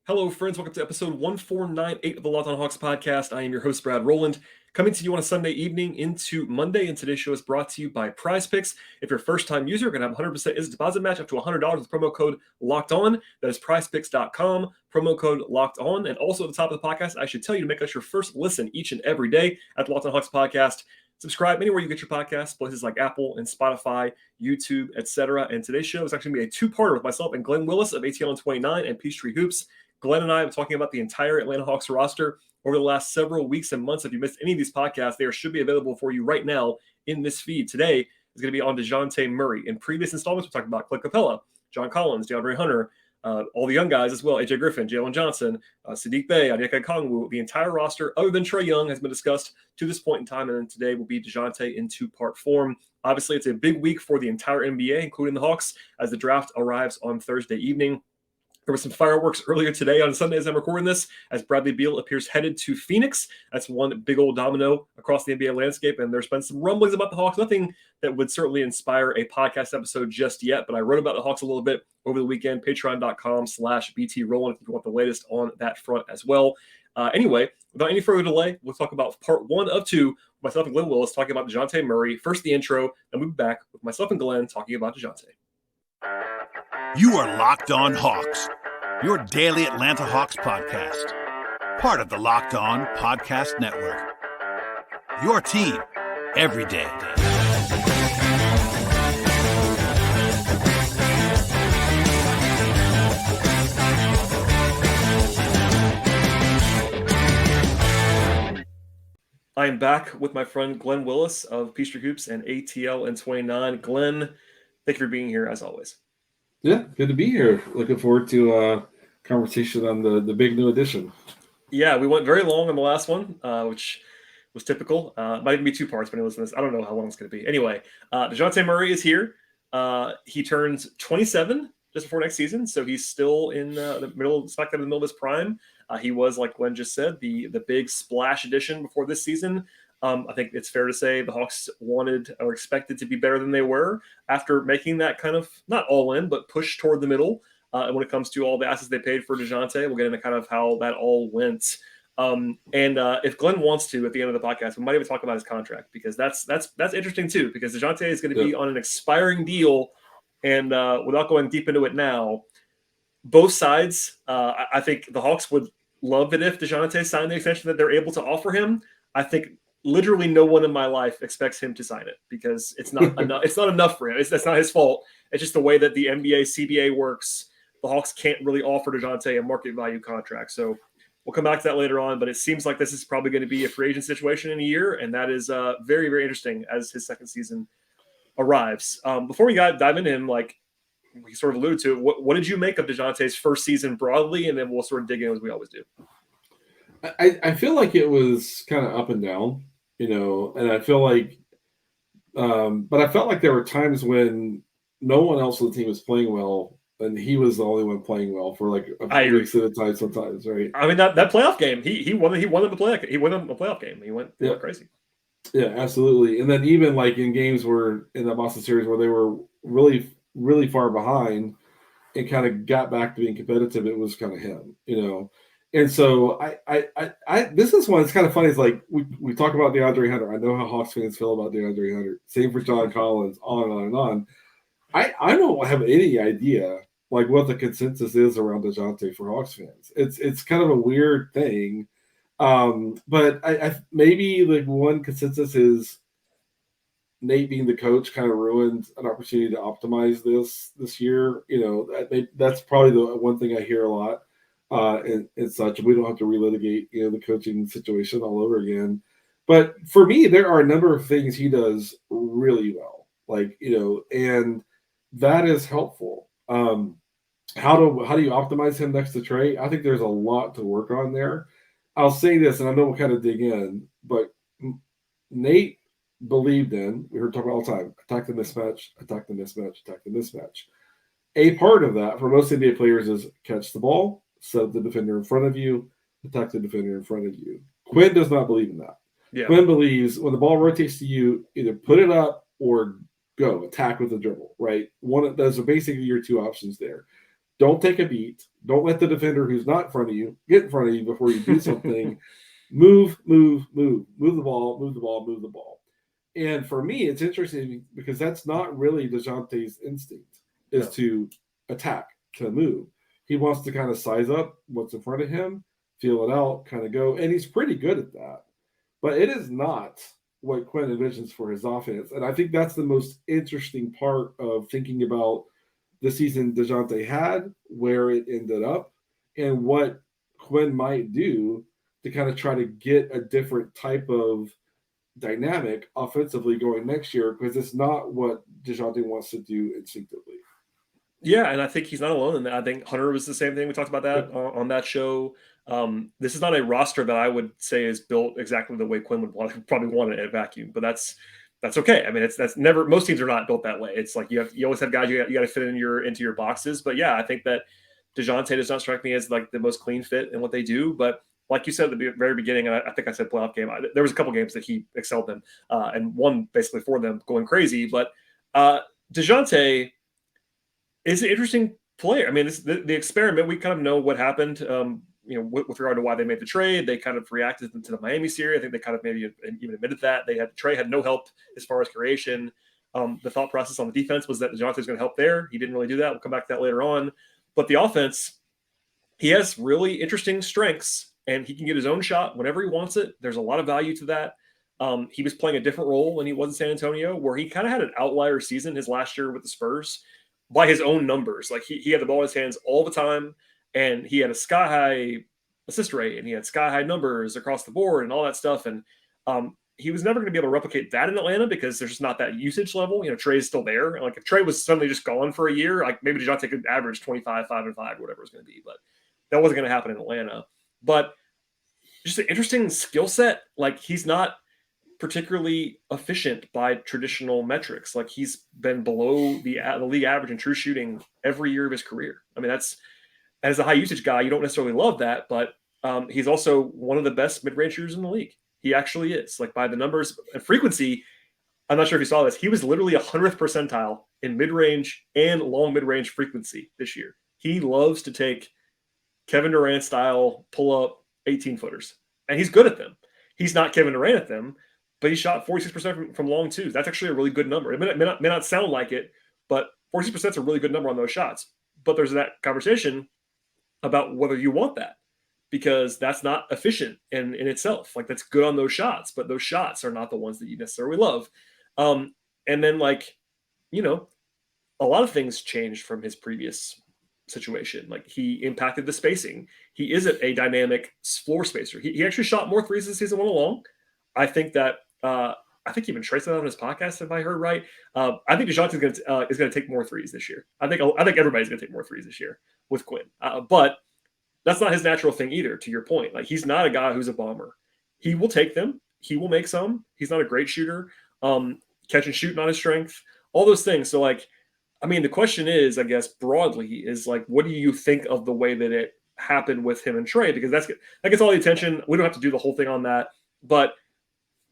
Hello, friends. Welcome to episode 1498 of the Locked On Hawks podcast. I am your host, Brad Rowland, coming to you on a Sunday evening into Monday. And today's show is brought to you by PrizePicks. If you're a first-time user, you're going to have 100% instant deposit match up to $100 with promo code Locked On. That is PrizePicks.com, promo code Locked On. And also at the top of the podcast, I should tell you to make us your first listen each and every day at the Locked On Hawks podcast. Subscribe anywhere you get your podcasts, places like Apple and Spotify, YouTube, etc. And today's show is actually going to be a two-parter with myself and Glen Willis of ATL and 29 and Peachtree Hoops. Glenn and I have been talking about the entire Atlanta Hawks roster over the last several weeks and months. If you missed any of these podcasts, they should be available for you right now in this feed. Today is going to be on Dejounte Murray. In previous installments, we talked about Clint Capella, John Collins, DeAndre Hunter, all the young guys as well, AJ Griffin, Jalen Johnson, Sadiq Bey, Onyeka Okongwu. The entire roster, other than Trae Young, has been discussed to this point in time. And then today will be Dejounte in two-part form. Obviously, it's a big week for the entire NBA, including the Hawks, as the draft arrives on Thursday evening. There were some fireworks earlier today on Sunday as I'm recording this, as Bradley Beal appears headed to Phoenix. That's one big old domino across the NBA landscape, and there's been some rumblings about the Hawks. Nothing that would certainly inspire a podcast episode just yet, but I wrote about the Hawks a little bit over the weekend, patreon.com/BT Rowland if you want the latest on that front as well. Anyway, without any further delay, we'll talk about part one of two, myself and Glen Willis talking about Dejounte Murray. First the intro, then we'll be back with myself and Glen talking about Dejounte. You are Locked On Hawks, your daily Atlanta Hawks podcast. Part of the Locked On Podcast Network. Your team every day. I am back with my friend Glen Willis of Peachtree Hoops and ATL and 29. Glen, thank you for being here as always. Yeah, good to be here. Looking forward to a conversation on the big new edition. Yeah, we went very long on the last one, which was typical. Might even be two parts when you listen to this. I don't know how long it's going to be. Anyway, Dejounte Murray is here. He turns 27 just before next season, so he's still in the middle, smack in the middle of his prime. He was, like Glenn just said, the big splash edition before this season. I think it's fair to say the Hawks wanted or expected to be better than they were after making that kind of, not all in, but push toward the middle. And when it comes to all the assets they paid for Dejounte, we'll get into kind of how that all went. If Glenn wants to, at the end of the podcast, we might even talk about his contract, because that's interesting too, because Dejounte is going to be on an expiring deal. And without going deep into it now, both sides, I think the Hawks would love it if Dejounte signed the extension that they're able to offer him. I think literally no one in my life expects him to sign it, because it's not enough. It's not enough for him. That's not his fault. It's just the way that the NBA CBA works. The Hawks can't really offer Dejounte a market value contract. So we'll come back to that later on, but it seems like this is probably going to be a free agent situation in a year. And that is very, very interesting as his second season arrives. Before we dive into him, like we sort of alluded to, what did you make of Dejounte's first season broadly? And then we'll sort of dig in as we always do. I feel like it was kind of up and down, and I feel like, but I felt like there were times when no one else on the team was playing well, and he was the only one playing well for like a few weeks at a time sometimes, right? I mean, that playoff game, he won the playoff game. He went crazy. Yeah, absolutely. And then even like in games where in the Boston series where they were really, really far behind and kind of got back to being competitive, it was kind of him, And so I this is one. It's kind of funny. It's like we talk about DeAndre Hunter. I know how Hawks fans feel about DeAndre Hunter. Same for John Collins. On and on and on. I don't have any idea like what the consensus is around Dejounte for Hawks fans. It's kind of a weird thing. But I maybe like one consensus is Nate being the coach kind of ruined an opportunity to optimize this year. That's probably the one thing I hear a lot. And such. We don't have to relitigate, the coaching situation all over again. But for me, there are a number of things he does really well, and that is helpful. How do you optimize him next to Trae? I think there's a lot to work on there. I'll say this, and I know we'll kind of dig in, but Nate believed in, we heard talk about all the time, attack the mismatch, attack the mismatch, attack the mismatch. A part of that for most NBA players is catch the ball, set the defender in front of you, attack the defender in front of you. Quinn does not believe in that. Yeah. Quinn believes when the ball rotates to you, either put it up or go, attack with the dribble, right? Those are basically your two options there. Don't take a beat. Don't let the defender who's not in front of you get in front of you before you do something. Move the ball. And for me, it's interesting because that's not really Dejounte's instinct, is to attack, to move. He wants to kind of size up what's in front of him, feel it out, kind of go. And he's pretty good at that. But it is not what Quinn envisions for his offense. And I think that's the most interesting part of thinking about the season Dejounte had, where it ended up, and what Quinn might do to kind of try to get a different type of dynamic offensively going next year, because it's not what Dejounte wants to do instinctively. Yeah, and I think he's not alone in that. I think Hunter was the same thing. We talked about that on that show. This is not a roster that I would say is built exactly the way Quinn would probably want it in a vacuum, but that's okay. I mean, that's never, most teams are not built that way. It's like you always have guys you got to fit into your boxes. But yeah, I think that Dejounte does not strike me as like the most clean fit in what they do. But like you said at the very beginning, I think I said playoff game. There was a couple games that he excelled in, and one basically for them going crazy. But Dejounte is an interesting player. I mean, the experiment. We kind of know what happened. With regard to why they made the trade, they kind of reacted to the Miami series. I think they kind of maybe even admitted that Trey had no help as far as creation. The thought process on the defense was that Dejounte was going to help there. He didn't really do that. We'll come back to that later on. But the offense, he has really interesting strengths, and he can get his own shot whenever he wants it. There's a lot of value to that. He was playing a different role when he was in San Antonio, where he kind of had an outlier season his last year with the Spurs by his own numbers. Like he had the ball in his hands all the time, and he had a sky-high assist rate, and he had sky-high numbers across the board and all that stuff. And he was never going to be able to replicate that in Atlanta because there's just not that usage level. Trey's still there. And like if Trey was suddenly just gone for a year, like maybe Dejounte could average 25, 5 and 5, whatever it was going to be. But that wasn't going to happen in Atlanta. But just an interesting skill set. Like he's not particularly efficient by traditional metrics. Like he's been below the league average in true shooting every year of his career. I mean, as a high usage guy, you don't necessarily love that, but he's also one of the best mid-range shooters in the league. He actually is. Like by the numbers and frequency, I'm not sure if you saw this. He was literally 100th percentile in mid-range and long mid-range frequency this year. He loves to take Kevin Durant style pull-up 18-footers, and he's good at them. He's not Kevin Durant at them, but he shot 46% from long twos. That's actually a really good number. It may not sound like it, but 46% is a really good number on those shots. But there's that conversation about whether you want that, because that's not efficient in itself. Like that's good on those shots, but those shots are not the ones that you necessarily love. And then a lot of things changed from his previous situation. Like he impacted the spacing. He isn't a dynamic floor spacer. He actually shot more threes as the season went along. I think that even Trey said that on his podcast, if I heard right. I think Dejounte is going to take more threes this year. I think everybody's going to take more threes this year with Quinn. But that's not his natural thing either, to your point. Like he's not a guy who's a bomber. He will take them. He will make some. He's not a great shooter. Catch and shoot, not his strength. All those things. So the question is, I guess, broadly, is like, what do you think of the way that it happened with him and Trey? Because that gets all the attention. We don't have to do the whole thing on that. But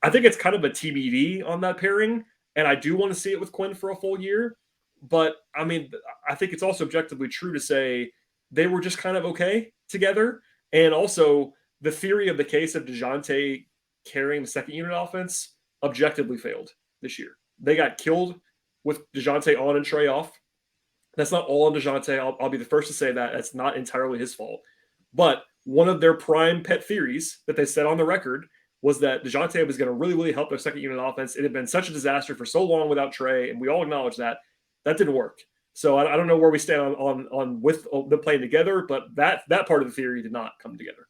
I think it's kind of a TBD on that pairing. And I do want to see it with Quinn for a full year. But, I think it's also objectively true to say they were just kind of okay together. And also, the theory of the case of Dejounte carrying the second unit offense objectively failed this year. They got killed with Dejounte on and Trey off. That's not all on Dejounte. I'll be the first to say that. That's not entirely his fault. But one of their prime pet theories that they said on the record was that Dejounte was going to really, really help their second unit offense. It had been such a disaster for so long without Trey, and we all acknowledge that. That didn't work. So I don't know where we stand on with them playing together, but that part of the theory did not come together.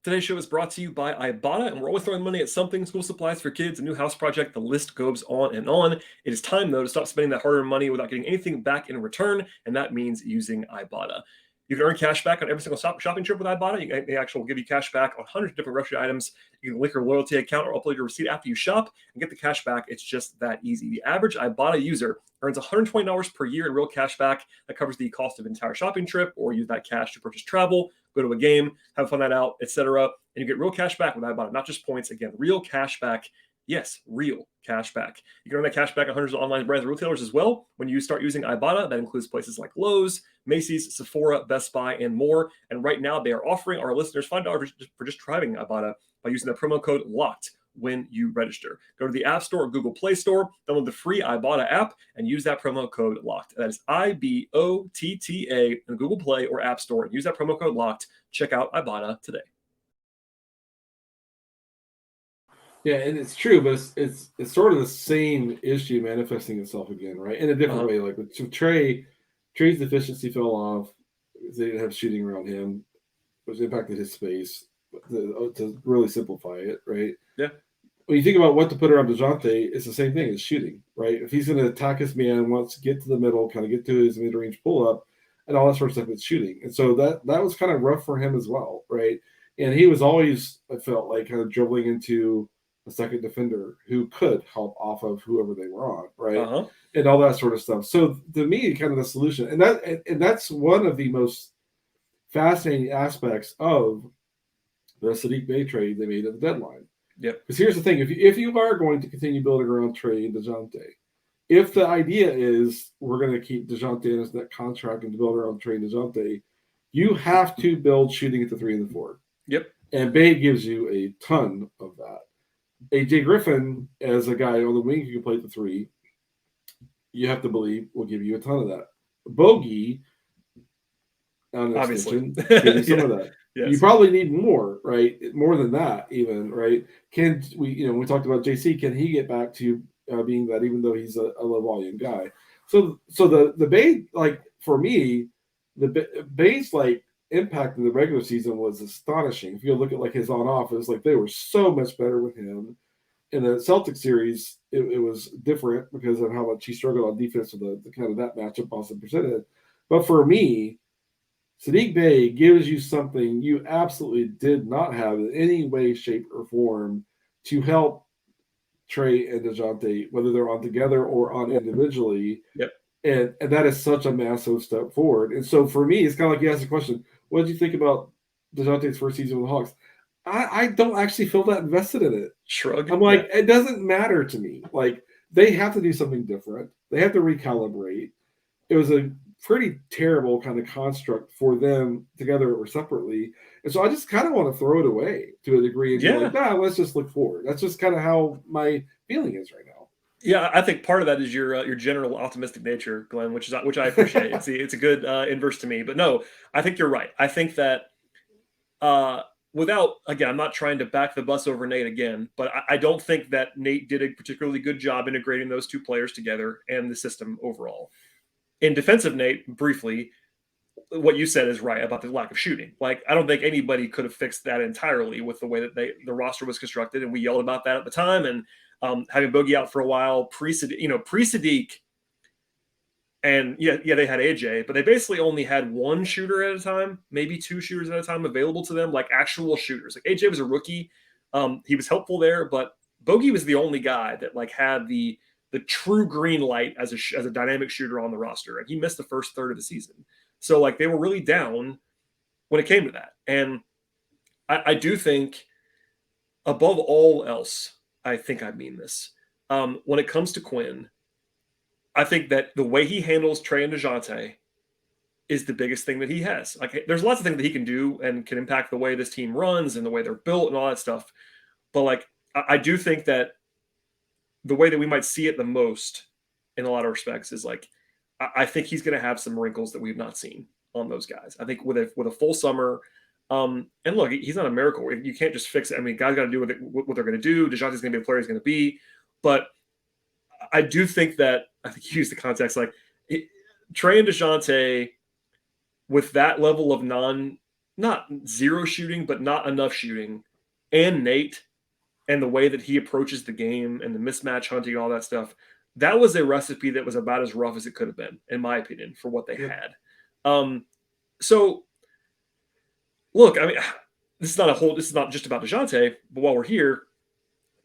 Today's show is brought to you by Ibotta, and we're always throwing money at something: school supplies for kids, a new house project, the list goes on and on. It is time, though, to stop spending that hard-earned money without getting anything back in return, and that means using Ibotta. You can earn cash back on every single shopping trip with Ibotta. They actually will give you cash back on hundreds of different grocery items. You can link your loyalty account or upload your receipt after you shop and get the cash back. It's just that easy. The average Ibotta user earns $120 per year in real cash back. That covers the cost of an entire shopping trip, or use that cash to purchase travel, go to a game, have fun night out, etc. And you get real cash back with Ibotta, not just points. Again, real cash back Yes, real cash back. You can earn that cash back on hundreds of online brands and retailers as well when you start using Ibotta. That includes places like Lowe's, Macy's, Sephora, Best Buy, and more. And right now, they are offering our listeners $5 for just trying Ibotta by using the promo code LOCKED when you register. Go to the App Store or Google Play Store, download the free Ibotta app, and use that promo code LOCKED. That is IBOTTA in Google Play or App Store. And use that promo code LOCKED. Check out Ibotta today. Yeah, and it's true, but it's sort of the same issue manifesting itself again, right? In a different way. Like with Trey's efficiency fell off. They didn't have shooting around him, which impacted his space. To really simplify it, right? Yeah. When you think about what to put around Dejounte, it's the same thing as shooting, right? If he's going to attack his man, wants to get to the middle, kind of get to his mid-range pull-up, and all that sort of stuff, it's shooting. And so that was kind of rough for him as well, right? And he was always, I felt like, kind of dribbling into a second defender who could help off of whoever they were on, right? And all that sort of stuff. So to me, kind of the solution, and that's one of the most fascinating aspects of the Saddiq Bey trade they made at the deadline. Yep. Because here's the thing: if you are going to continue building around Trey and Dejounte, if the idea is we're going to keep Dejounte in his net contract and to build around Trey and Dejounte, you have to build shooting at the 3 and the 4. Yep. And Bey gives you a ton of that. AJ Griffin, as a guy on the wing who can play at the 3, you have to believe will give you a ton of that. Bogey, on extension, gives you some of that. Yes. You probably need more, right? More than that, even, right? Can we, we talked about JC. Can he get back to being that, even though he's a low volume guy? So the Bey, like for me, the Bey's like impact in the regular season was astonishing. If you look at like his on off, it was like they were so much better with him. In the Celtics series, it was different because of how much he struggled on defense with the kind of that matchup Boston presented. But for me, Saddiq Bey gives you something you absolutely did not have in any way, shape, or form to help Trey and Dejounte, whether they're on together or on individually. Yep. And that is such a massive step forward. And so for me, it's kind of like you asked the question, what did you think about Dejounte's first season with the Hawks? I don't actually feel that invested in it. Shrug. I'm like, It doesn't matter to me. Like, they have to do something different. They have to recalibrate. It was a pretty terrible kind of construct for them together or separately. And so I just kind of want to throw it away to a degree and be like, let's just look forward. That's just kind of how my feeling is right now. Yeah, I think part of that is your general optimistic nature, Glenn, which I appreciate. It's a good inverse to me. But no, I think you're right. I think that again, I'm not trying to back the bus over Nate again, but I don't think that Nate did a particularly good job integrating those two players together and the system overall. In defensive Nate, briefly, what you said is right about the lack of shooting. Like, I don't think anybody could have fixed that entirely with the way that the roster was constructed, and we yelled about that at the time. And having Bogey out for a while, pre-Saddiq, and they had AJ, but they basically only had one shooter at a time, maybe two shooters at a time available to them, like actual shooters. Like AJ was a rookie, he was helpful there, but Bogey was the only guy that like had the true green light as a dynamic shooter on the roster, and he missed the first third of the season. So like they were really down when it came to that. And I do think, above all else, I think I mean this. When it comes to Quinn, I think that the way he handles Trey and Dejounte is the biggest thing that he has. Like, there's lots of things that he can do and can impact the way this team runs and the way they're built and all that stuff. But like, I do think that the way that we might see it the most in a lot of respects is like, I think he's going to have some wrinkles that we've not seen on those guys. I think with a full summer, and look, he's not a miracle. You can't just fix it. I mean, guys got to do what they're going to do. DeJounte's going to be the player he's going to be. But I do think that, I think you use the context, like Trey and Dejounte with that level of not zero shooting, but not enough shooting, and Nate and the way that he approaches the game and the mismatch hunting and all that stuff, that was a recipe that was about as rough as it could have been, in my opinion, for what they had. So look, I mean, this is not just about Dejounte, but while we're here,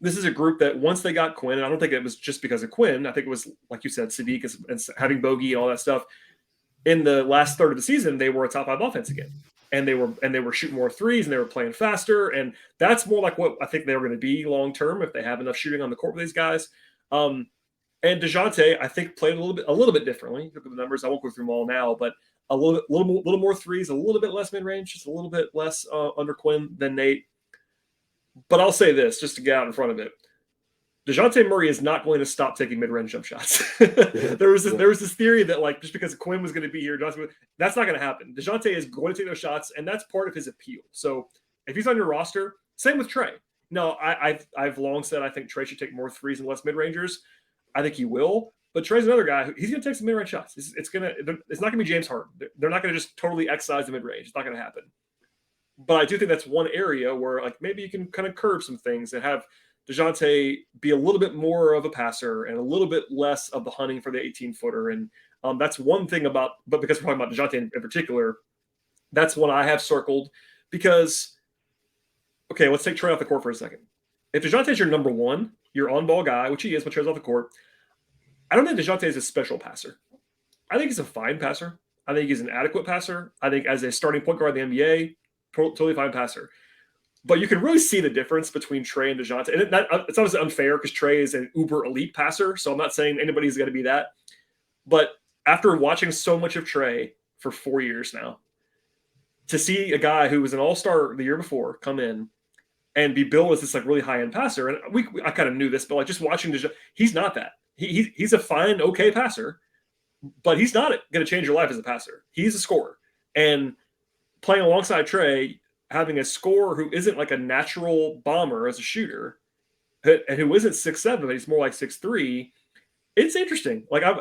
this is a group that once they got Quinn, and I don't think it was just because of Quinn. I think it was, like you said, Saddiq and having Bogey and all that stuff. In the last third of the season, they were a top 5 offense again. and they were shooting more threes, and they were playing faster, and that's more like what I think they're going to be long term if they have enough shooting on the court with these guys. And Dejounte, I think, played a little bit differently. Look at the numbers. I won't go through them all now, but a little more threes, a little bit less mid range, just a little bit less under Quinn than Nate. But I'll say this, just to get out in front of it. Dejounte Murray is not going to stop taking mid-range jump shots. There was this theory that, like, just because Quinn was going to be here, that's not going to happen. Dejounte is going to take those shots, and that's part of his appeal. So if he's on your roster, same with Trey. No, I've long said I think Trey should take more threes and less mid-rangers. I think he will, but Trey's another guy who he's going to take some mid-range shots. It's not going to be James Harden. They're not going to just totally excise the mid-range. It's not going to happen. But I do think that's one area where, like, maybe you can kind of curb some things and have Dejounte be a little bit more of a passer and a little bit less of the hunting for the 18-footer. And that's one thing but because we're talking about Dejounte in particular, that's one I have circled because, okay, let's take Trey off the court for a second. If Dejounte is your number one, your on-ball guy, which he is when Trey's off the court, I don't think Dejounte is a special passer. I think he's a fine passer. I think he's an adequate passer. I think as a starting point guard in the NBA, totally fine passer. But you can really see the difference between Trey and Dejounte. And it's obviously unfair because Trey is an uber elite passer, so I'm not saying anybody's going to be that. But after watching so much of Trey for 4 years now, to see a guy who was an all-star the year before come in and be billed as this like really high-end passer, and I kind of knew this, but like just watching Dejounte, he's not that. He's a fine, okay passer, but he's not going to change your life as a passer. He's a scorer. And playing alongside Trey, having a scorer who isn't like a natural bomber as a shooter, and who isn't 6'7", but he's more like 6'3", it's interesting. Like I'm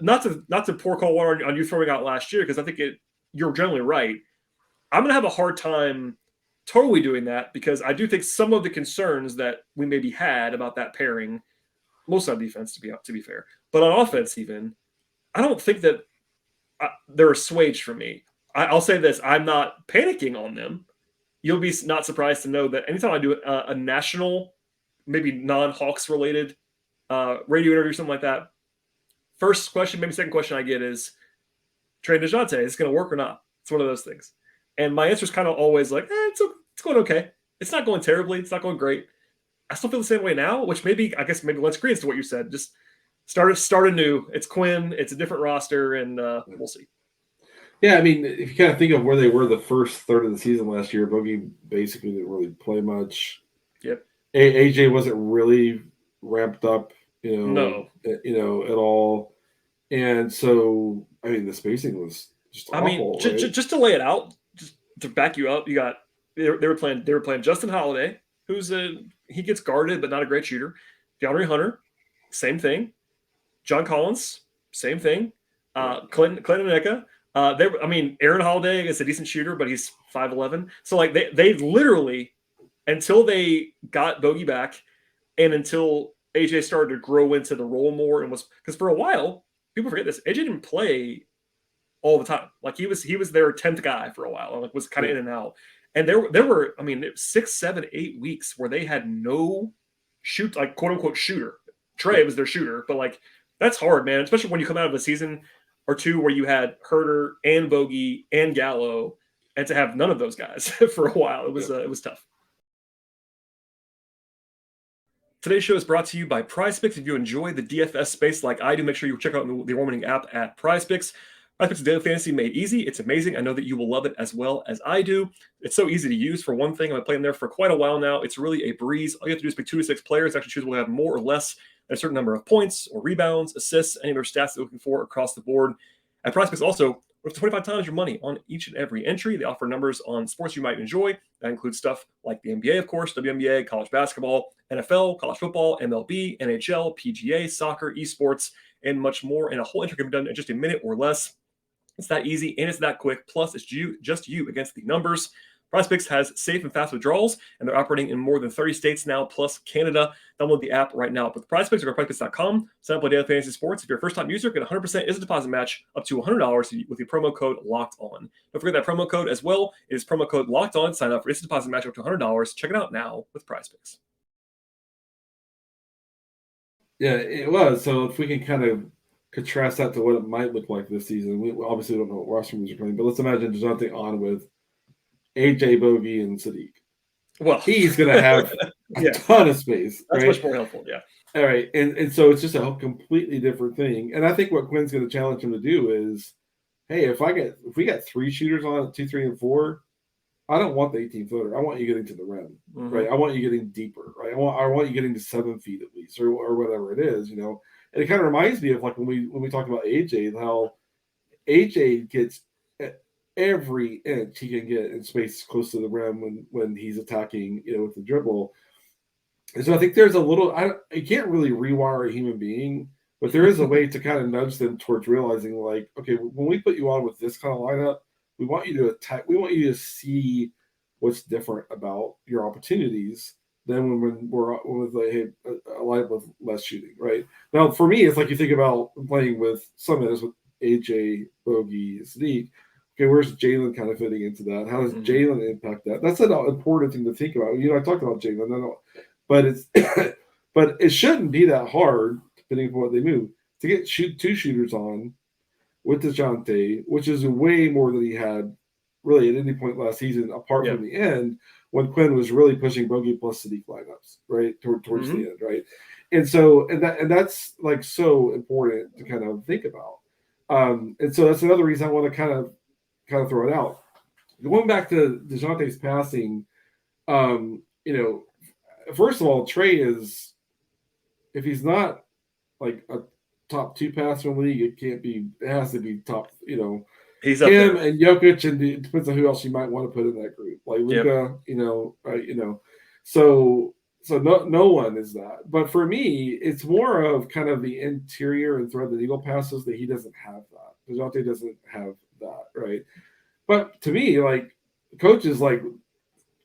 not to pour cold water on you throwing out last year, because I think you're generally right. I'm gonna have a hard time totally doing that, because I do think some of the concerns that we maybe had about that pairing, most on defense to be fair, but on offense even, I don't think that they're assuaged for me. I'll say this: I'm not panicking on them. You'll be not surprised to know that anytime I do a national, maybe non-Hawks related radio interview, something like that, first question, maybe second question I get is, Trey Dejounte, is it going to work or not? It's one of those things. And my answer is kind of always like, it's going okay. It's not going terribly. It's not going great. I still feel the same way now, which maybe lends credence to what you said. Just start anew. It's Quinn. It's a different roster, and we'll see. Yeah, I mean, if you kind of think of where they were the first third of the season last year, Bogey basically didn't really play much. Yep. AJ wasn't really ramped up, at all. And so, I mean, the spacing was just awful. I mean, just to lay it out, just to back you up, they were playing Justin Holiday, he gets guarded but not a great shooter. DeAndre Hunter, same thing. John Collins, same thing. Clinton Onyeka. Aaron Holiday is a decent shooter, but he's 5'11". So like they literally, until they got Bogey back, and until AJ started to grow into the role more, and was, because for a while people forget this, AJ didn't play all the time. Like he was their 10th guy for a while, and like was kind of in and out. And there were 6, 7, 8 weeks where they had no quote unquote shooter. Trey was their shooter, but like that's hard, man, especially when you come out of a season or two where you had Herter and Bogey and Gallo, and to have none of those guys for a while, it was tough. Today's show is brought to you by PrizePicks. If you enjoy the DFS space like I do, make sure you check out the award-winning app at PrizePicks. PrizePicks is daily fantasy made easy. It's amazing. I know that you will love it as well as I do. It's so easy to use. For one thing, I've been playing there for quite a while now. It's really a breeze. All you have to do is pick 2 to 6 players. Actually choose will have more or less a certain number of points or rebounds, assists, any other stats you're looking for across the board. At PrizePicks also, up to 25 times your money on each and every entry. They offer numbers on sports you might enjoy. That includes stuff like the NBA, of course, WNBA, college basketball, NFL, college football, MLB, NHL, PGA, soccer, esports, and much more. And a whole entry can be done in just a minute or less. It's that easy and it's that quick. Plus, it's just you against the numbers. PrizePicks has safe and fast withdrawals, and they're operating in more than 30 states now, plus Canada. Download the app right now. But PrizePicks, or go to PrizePicks.com. Sign up for Daily Fantasy Sports. If you're a first-time user, get 100% is a deposit match up to $100 with the promo code LOCKEDON. Don't forget that promo code as well. It is promo code LOCKEDON. Sign up for instant deposit match up to $100. Check it out now with PrizePicks. Yeah, it was. So if we can kind of contrast that to what it might look like this season, we obviously don't know what roster moves are playing, but let's imagine Dejounte on with AJ, Bogey, and Sadiq. Well, he's going to have a yeah, ton of space. That's right? much more helpful. Yeah. All right. And so it's just a completely different thing. And I think what Quinn's going to challenge him to do is, hey, if we got 3 shooters on it, 2, 3, and 4, I don't want the 18-footer. I want you getting to the rim, right? I want you getting deeper, right? I want you getting to 7 feet at least, or whatever it is, you know. And it kind of reminds me of like when we talked about AJ, how AJ gets every inch he can get in space close to the rim when he's attacking, you know, with the dribble. And so I think there's a little, you can't really rewire a human being, but there is a way to kind of nudge them towards realizing, like, okay, when we put you on with this kind of lineup, we want you to attack. We want you to see what's different about your opportunities than when we're with a lineup with less shooting, right? Now, for me, it's like you think about playing with some of this with AJ, Bogey, Sadiq. Okay, where's Jalen kind of fitting into that? How does Jalen impact that? That's an important thing to think about. You know, I talked about Jalen, but it's but it shouldn't be that hard, depending on what they move, to get 2 shooters on with Dejounte, which is way more than he had really at any point last season, apart from the end when Quinn was really pushing Bogey plus Sadiq lineups, right, towards the end, right? And so and that's like so important to kind of think about. And so that's another reason I want to kind of throw it out. Going back to Dejounte's passing, you know, first of all, Trey is, if he's not like a top 2 passer in the league, it has to be top, you know, he's up him there. And Jokic, and it depends on who else you might want to put in that group, like Luka, you know, right, you know, so no one is that. But for me, it's more of kind of the interior and thread the needle passes that he doesn't have that. Dejounte doesn't have that, right? But to me, like, coaches like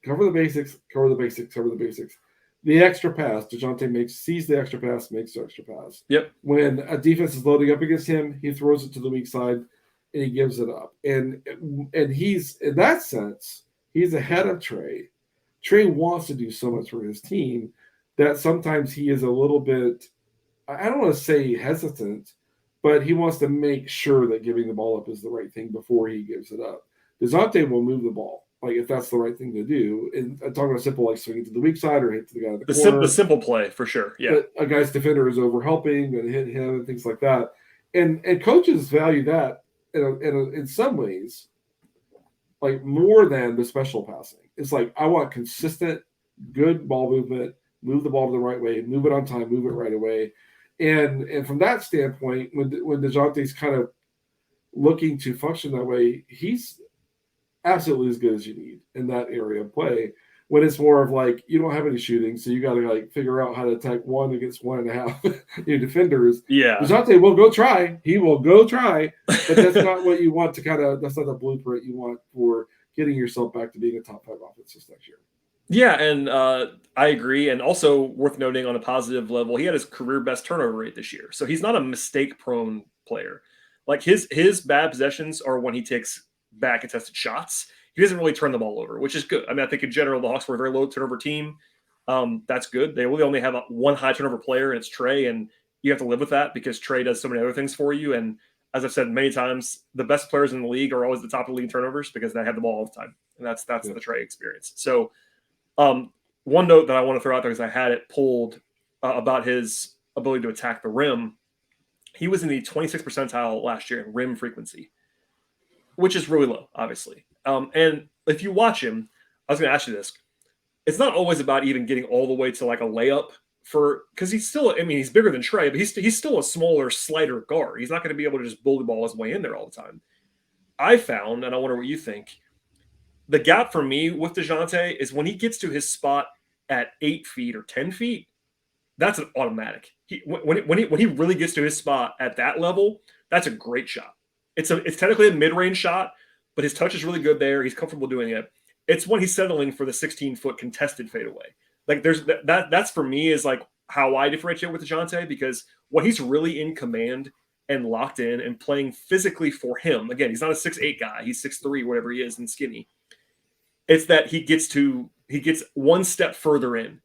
cover the basics, cover the basics, cover the basics. The extra pass, Dejounte sees the extra pass, makes the extra pass. Yep. When a defense is loading up against him, he throws it to the weak side and he gives it up. And he's, in that sense, he's ahead of Trey. Trey wants to do so much for his team that sometimes he is a little bit, I don't want to say hesitant, but he wants to make sure that giving the ball up is the right thing before he gives it up. Dejounte will move the ball, like, if that's the right thing to do. And I'm talking about simple, like swing it to the weak side or hit to the guy in the corner. The simple play, for sure, yeah. A guy's defender is over helping and hit him and things like that. And coaches value that in some ways, like, more than the special passing. It's like, I want consistent, good ball movement, move the ball to the right way, move it on time, move it right away. And from that standpoint, when Dejounte's kind of looking to function that way, he's absolutely as good as you need in that area of play. When it's more of like, you don't have any shooting, so you got to like figure out how to attack 1 against 1.5 defenders. Yeah, Dejounte will go try. He will go try, but that's not what you want to that's not the blueprint you want for getting yourself back to being a top 5 offense this next year. Yeah, and I agree. And also worth noting on a positive level, he had his career best turnover rate this year. So he's not a mistake-prone player. Like, his bad possessions are when he takes bad contested shots. He doesn't really turn the ball over, which is good. I mean, I think in general, the Hawks were a very low turnover team. That's good. They really only have one high turnover player, and it's Trey, and you have to live with that because Trey does so many other things for you. And as I've said many times, the best players in the league are always the top of the league in turnovers because they have the ball all the time. And that's the Trey experience. So one note that I want to throw out there, because I had it pulled about his ability to attack the rim. He was in the 26th percentile last year in rim frequency, which is really low, obviously. And if you watch him, I was going to ask you this. It's not always about even getting all the way to like a layup because he's still, I mean, he's bigger than Trey, but he's still a smaller, slighter guard. He's not going to be able to just bully ball his way in there all the time. I found, and I wonder what you think, the gap for me with Dejounte is when he gets to his spot at 8 feet or 10 feet, that's an automatic. When he really gets to his spot at that level, that's a great shot. It's technically a mid-range shot, but his touch is really good there. He's comfortable doing it. It's when he's settling for the 16-foot contested fadeaway. Like, there's that's for me is like how I differentiate with Dejounte, because when he's really in command and locked in and playing physically for him, again, he's not a 6'8" guy. He's 6'3", whatever he is, and skinny. It's that he gets one step further in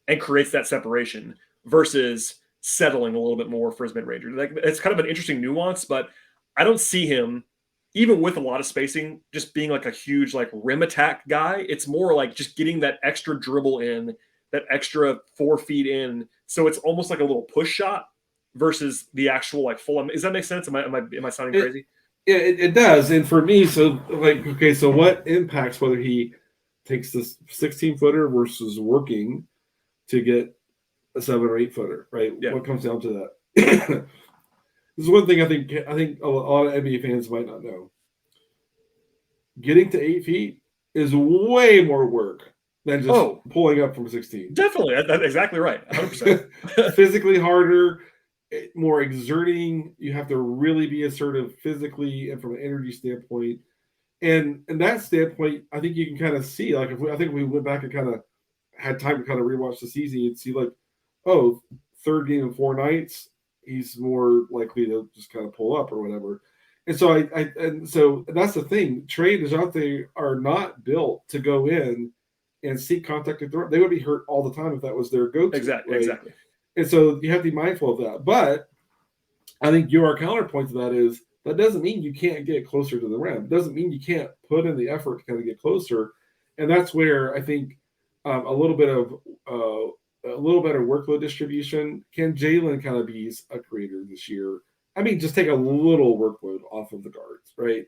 and creates that separation versus settling a little bit more for his mid-ranger. Like, it's kind of an interesting nuance, but I don't see him even with a lot of spacing, just being like a huge like rim attack guy, it's more like just getting that extra dribble in, that extra 4 feet in. So it's almost like a little push shot versus the actual like full. Does that make sense? Am I sounding crazy? Yeah, it does. And for me, so like, okay, so what impacts whether he takes this 16-footer versus working to get a 7 or 8-footer, right? Yeah. What comes down to that? This is one thing I think a lot of NBA fans might not know. Getting to 8 feet is way more work than just pulling up from 16. Definitely. That's exactly right. 100%. Physically harder, more exerting. You have to really be assertive physically and from an energy standpoint. And that standpoint, I think you can kind of see, like, I think we went back and kind of had time to kind of rewatch the season, you'd see like, oh, third game in 4 nights, he's more likely to just kind of pull up or whatever. And so so that's the thing. Trey and Dejounte are not built to go in and seek contact at the rim. They would be hurt all the time if that was their go-to. Exactly. Right? Exactly. And so you have to be mindful of that. But I think your counterpoint to that is that doesn't mean you can't get closer to the rim. It doesn't mean you can't put in the effort to kind of get closer. And that's where I think a little better workload distribution. Can Jalen kind of be a creator this year? I mean, just take a little workload off of the guards, right?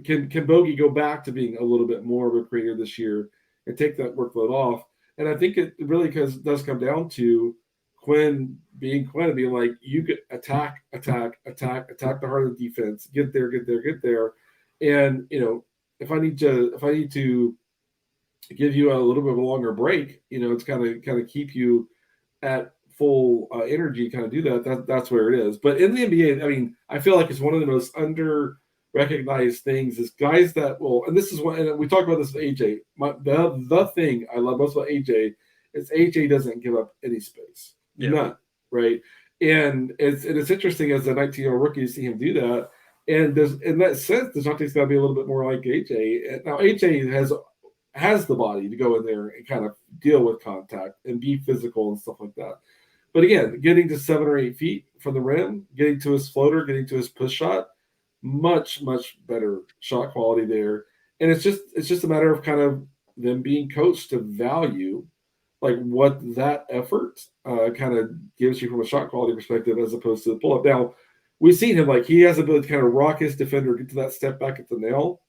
Can Bogey go back to being a little bit more of a creator this year and take that workload off? And I think it really does come down to Quinn being like, you could attack the heart of the defense, get there. And if I need to give you a little bit of a longer break, it's kind of keep you at full energy, kind of do that. That's where it is. But in the NBA, I mean, I feel like it's one of the most under-recognized things is guys that will, and this is one, and we talked about this with AJ. The thing I love most about AJ is AJ doesn't give up any space. Yeah. None, right? And it's interesting as a 19-year-old rookie to see him do that. And in that sense, Dejounte's got to be a little bit more like AJ. Now, AJ has the body to go in there and kind of deal with contact and be physical and stuff like that. But again, getting to 7 or 8 feet from the rim, getting to his floater, getting to his push shot, much, much better shot quality there. And it's just a matter of kind of them being coached to value like what that effort kind of gives you from a shot quality perspective as opposed to the pull-up. Now, we've seen him, like, he has the ability to kind of rock his defender, get to that step back at the nail.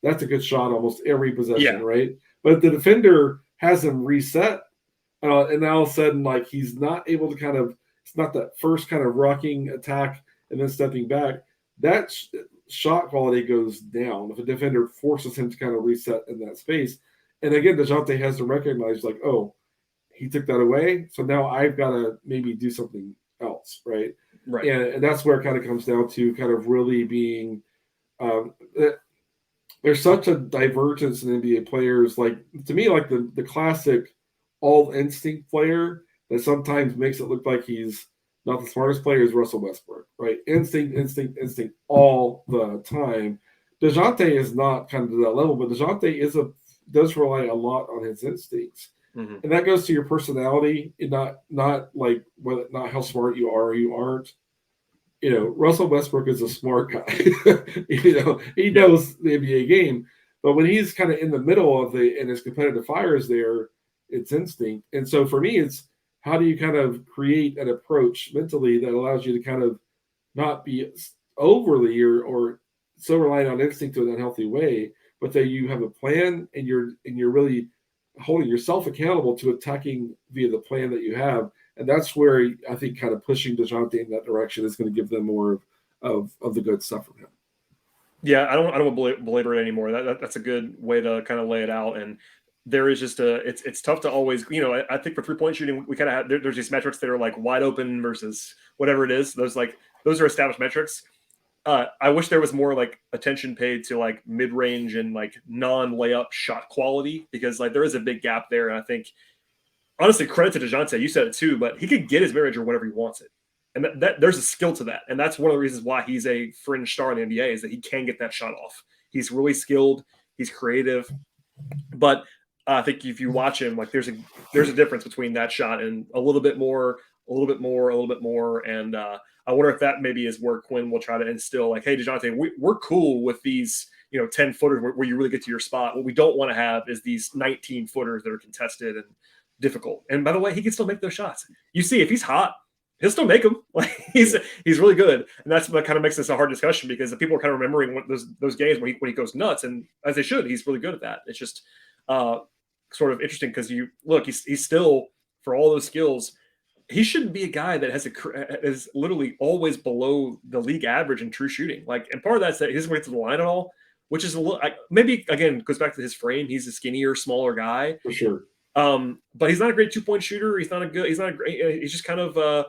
That's a good shot almost every possession, right? But if the defender has him reset, and now all of a sudden, like, he's not able to kind of – it's not that first kind of rocking attack and then stepping back. That shot quality goes down if a defender forces him to kind of reset in that space. And again, Dejounte has to recognize, like, oh, he took that away, so now I've got to maybe do something else, right? Right. And that's where it kind of comes down to kind of really being there's such a divergence in NBA players. Like, to me, like the classic all instinct player that sometimes makes it look like he's not the smartest player is Russell Westbrook, right? Instinct all the time. Dejounte is not kind of to that level, but Dejounte does rely a lot on his instincts. Mm-hmm. And that goes to your personality, and not how smart you are or you aren't. Russell Westbrook is a smart guy. He knows the NBA game, but when he's kind of in the middle of and his competitive fire is there, it's instinct. And so for me, it's how do you kind of create an approach mentally that allows you to kind of not be overly or so reliant on instinct in an unhealthy way, but that you have a plan and you're really holding yourself accountable to attacking via the plan that you have. And that's where I think kind of pushing Dejounte in that direction is going to give them more of the good stuff from him. Yeah, I don't belabor it anymore. That's a good way to kind of lay it out. And there is just it's tough to always, I think for 3-point shooting, we kind of have, there's these metrics that are like wide open versus whatever it is. Those are established metrics. I wish there was more like attention paid to like mid-range and like non-layup shot quality, because like there is a big gap there. And I think, honestly, credit to Dejounte. You said it too, but he could get his mid-range or whatever he wants it. And that there's a skill to that. And that's one of the reasons why he's a fringe star in the NBA, is that he can get that shot off. He's really skilled. He's creative. But I think if you watch him, like there's a difference between that shot and a little bit more a little bit more. And I wonder if that maybe is where Quinn will try to instill like, hey, Dejounte, we're cool with these, 10 footers where you really get to your spot. What we don't want to have is these 19 footers that are contested and difficult. And by the way, he can still make those shots. You see, if he's hot, he'll still make them. Like he's really good, and that's what kind of makes this a hard discussion because the people are kind of remembering those games when he goes nuts, and as they should, he's really good at that. It's just sort of interesting because he's still, for all those skills, he shouldn't be a guy that is literally always below the league average in true shooting. Like, and part of that's that he doesn't get to the line at all, which is a little maybe again goes back to his frame. He's a skinnier, smaller guy for sure. But he's not a great 2-point shooter. He's just kind of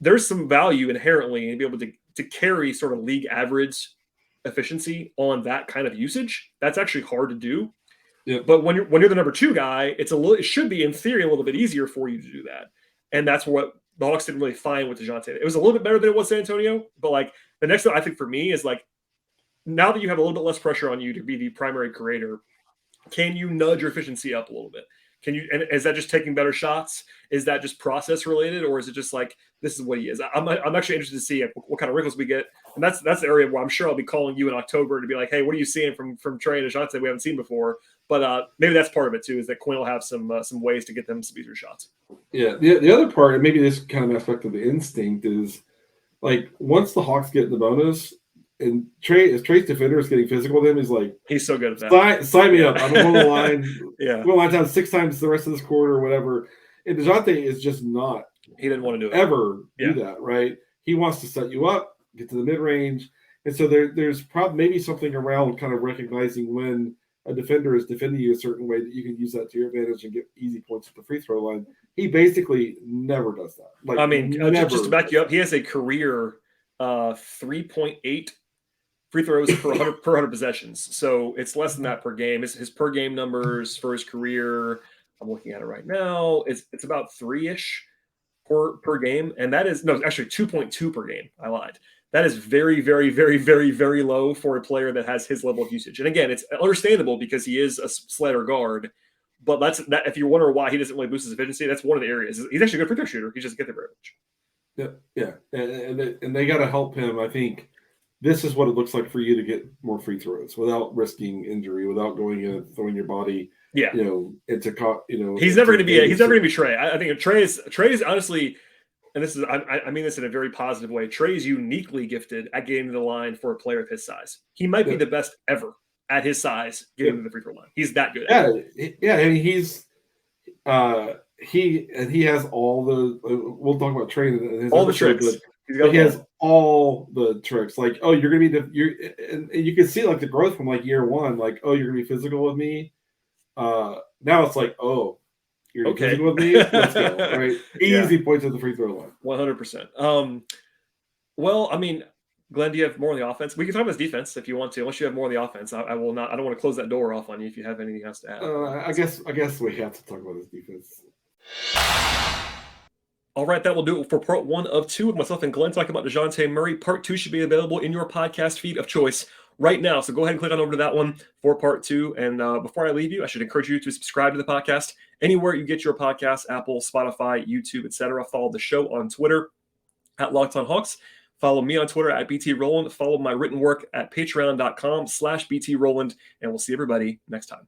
there's some value inherently in being able to carry sort of league average efficiency on that kind of usage. That's actually hard to do. Yeah. But when you're the number 2 guy, it should be in theory a little bit easier for you to do that. And that's what the Hawks didn't really find with Dejounte. It was a little bit better than it was San Antonio, but like the next thing I think for me is like now that you have a little bit less pressure on you to be the primary creator, can you nudge your efficiency up a little bit? And is that just taking better shots? Is that just process related, or is it just like this is what he is? I'm actually interested to see what kind of wrinkles we get, and that's the area where I'm sure I'll be calling you in October to be like, hey, what are you seeing from Trey and Dejounte we haven't seen before? But maybe that's part of it too, is that Quinn will have some ways to get them some easier shots. Yeah, the other part, and maybe this kind of aspect of the instinct is like once the Hawks get in the bonus. And Trey's defender is getting physical with him. He's like, he's so good at that. Sign me up. I'm going to the line. Yeah. Going to the line down 6 times the rest of this quarter or whatever. And Dejounte is just not. He didn't want to do it. Ever do that, right? He wants to set you up, get to the mid range. And so there's probably maybe something around kind of recognizing when a defender is defending you a certain way that you can use that to your advantage and get easy points at the free throw line. He basically never does that. Like, I mean, just to back you up, he has a career 3.8 free throws per 100 possessions. So it's less than that per game. His per game numbers for his career, I'm looking at it right now, it's about 3-ish per game. And that is, no, actually 2.2 per game. I lied. That is very, very, very, very, very low for a player that has his level of usage. And again, it's understandable because he is a slider guard. But that's that. If you wonder why he doesn't really boost his efficiency, that's one of the areas. He's actually a good free throw shooter. He just doesn't get there very much. Yeah. And they got to help him, I think. This is what it looks like for you to get more free throws without risking injury, without going in and throwing your body, into He's never going to be Trey. I think Trey is honestly, and this is I mean this in a very positive way. Trey is uniquely gifted at getting to the line for a player of his size. He might be the best ever at his size getting to the free throw line. He's that good. Yeah. I mean, he's he has all the. We'll talk about Trey and his all the tricks. He has all the tricks. Like, oh, you're gonna be and you can see like the growth from like year one. Like, oh, you're gonna be physical with me. Now it's like, oh, you're gonna be physical with me. Let's go. Right, easy points at the free throw line. 100%. Well, I mean, Glenn, do you have more on the offense? We can talk about his defense if you want to. Unless you have more on the offense, I will not. I don't want to close that door off on you if you have anything else to add. I guess we have to talk about his defense. All right, that will do it for part 1 of 2 of myself and Glenn talking about Dejounte Murray. Part 2 should be available in your podcast feed of choice right now. So go ahead and click on over to that one for part 2. And before I leave you, I should encourage you to subscribe to the podcast anywhere you get your podcasts, Apple, Spotify, YouTube, etc. Follow the show on Twitter at Locked On Hawks. Follow me on Twitter at BT Rowland. Follow my written work at patreon.com/BT Rowland. And we'll see everybody next time.